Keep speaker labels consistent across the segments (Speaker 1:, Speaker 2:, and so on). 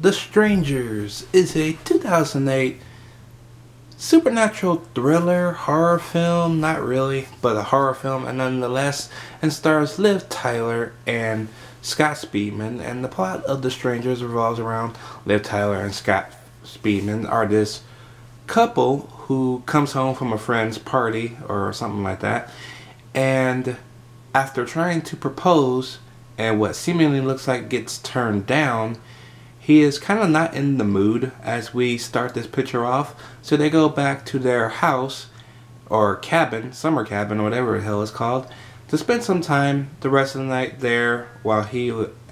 Speaker 1: The Strangers is a 2008 supernatural thriller horror film, not really, but a horror film and nonetheless, and stars Liv Tyler and Scott Speedman. And the plot of The Strangers revolves around Liv Tyler and Scott Speedman are this couple who comes home from a friend's party or something like that, and after trying to propose and what seemingly looks like gets turned down, he is kind of not in the mood as we start this picture off. So they go back to their house or cabin, summer cabin, or whatever the hell it's called, to spend some time the rest of the night there while he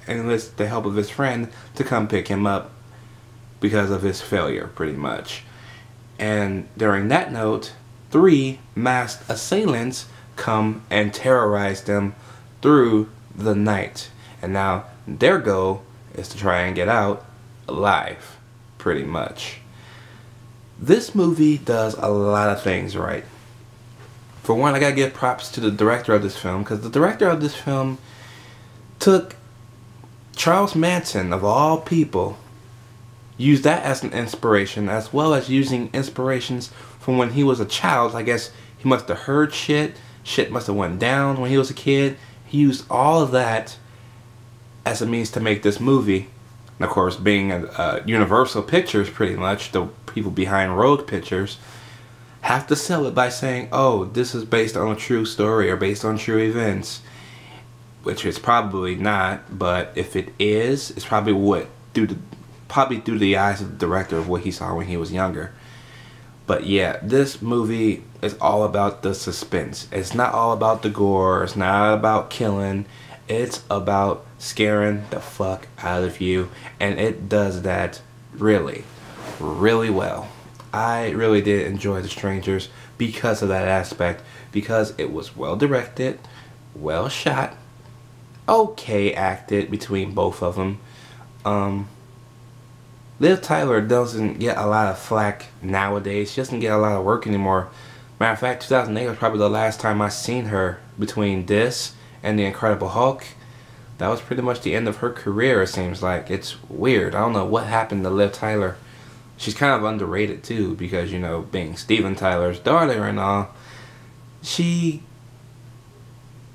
Speaker 1: enlists the help of his friend to come pick him up because of his failure, pretty much. And during that note, 3 masked assailants come and terrorize them through the night. And now their goal is to try and get out alive, pretty much. This movie does a lot of things right. For one, I gotta give props to the director of this film, because the director of this film took Charles Manson, of all people, used that as an inspiration, as well as using inspirations from when he was a child. I guess he must have heard shit must have went down when he was a kid. He used all of that as a means to make this movie. And of course, being a Universal Pictures, pretty much, the people behind Rogue Pictures have to sell it by saying, oh, this is based on a true story or based on true events, which it's probably not. But if it is, it's probably through the eyes of the director of what he saw when he was younger. But yeah, this movie is all about the suspense. It's not all about the gore. It's not about killing. It's about scaring the fuck out of you. And it does that really, really well. I really did enjoy The Strangers because of that aspect. Because it was well directed, well shot, okay acted between both of them. Liv Tyler doesn't get a lot of flack nowadays. She doesn't get a lot of work anymore. Matter of fact, 2008 was probably the last time I seen her between this and The Incredible Hulk. That was pretty much the end of her career, it seems like. It's weird. I don't know what happened to Liv Tyler. She's kind of underrated too, because, you know, being Steven Tyler's daughter and all, she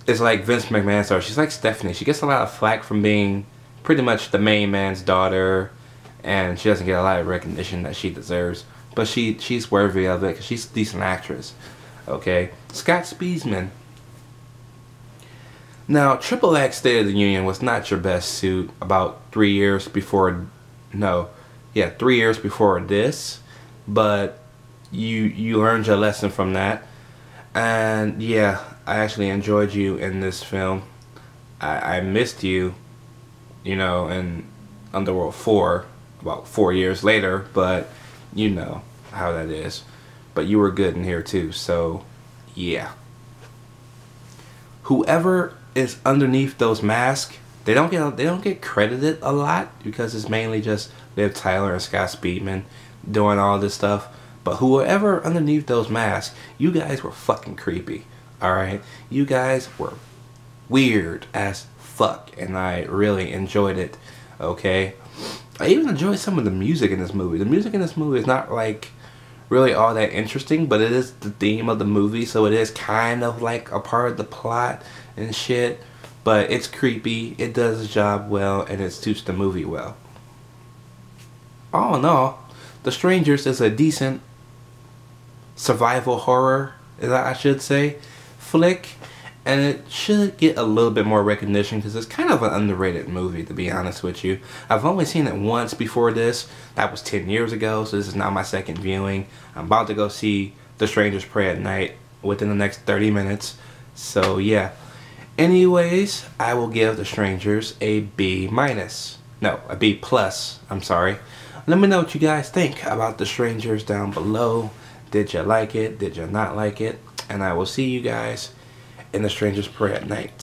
Speaker 1: is like Vince McMahon's daughter. She's like Stephanie. She gets a lot of flack from being pretty much the main man's daughter, and she doesn't get a lot of recognition that she deserves. But she's worthy of it because she's a decent actress. Okay? Scott Speedman. Now, Triple X State of the Union was not your best suit about 3 years before... No. Yeah, 3 years before this. But you learned your lesson from that. And yeah, I actually enjoyed you in this film. I missed you, you know, in Underworld 4. About 4 years later, but you know how that is. But you were good in here too, so yeah. Whoever is underneath those masks, they don't get credited a lot because it's mainly just Liv Tyler and Scott Speedman doing all this stuff. But whoever underneath those masks, you guys were fucking creepy. Alright? You guys were weird as fuck, and I really enjoyed it. Okay? I even enjoyed some of the music in this movie. The music in this movie is not like really all that interesting, but it is the theme of the movie, so it is kind of like a part of the plot and shit. But it's creepy, it does the job well, and it suits the movie well. All in all, The Strangers is a decent survival horror, I should say, flick. And it should get a little bit more recognition because it's kind of an underrated movie, to be honest with you. I've only seen it once before this. That was 10 years ago, so this is now my second viewing. I'm about to go see The Strangers Pray at Night within the next 30 minutes. So yeah. Anyways, I will give The Strangers a B-. No, a B+, I'm sorry. Let me know what you guys think about The Strangers down below. Did you like it? Did you not like it? And I will see you guys in The Strangers Pray at Night.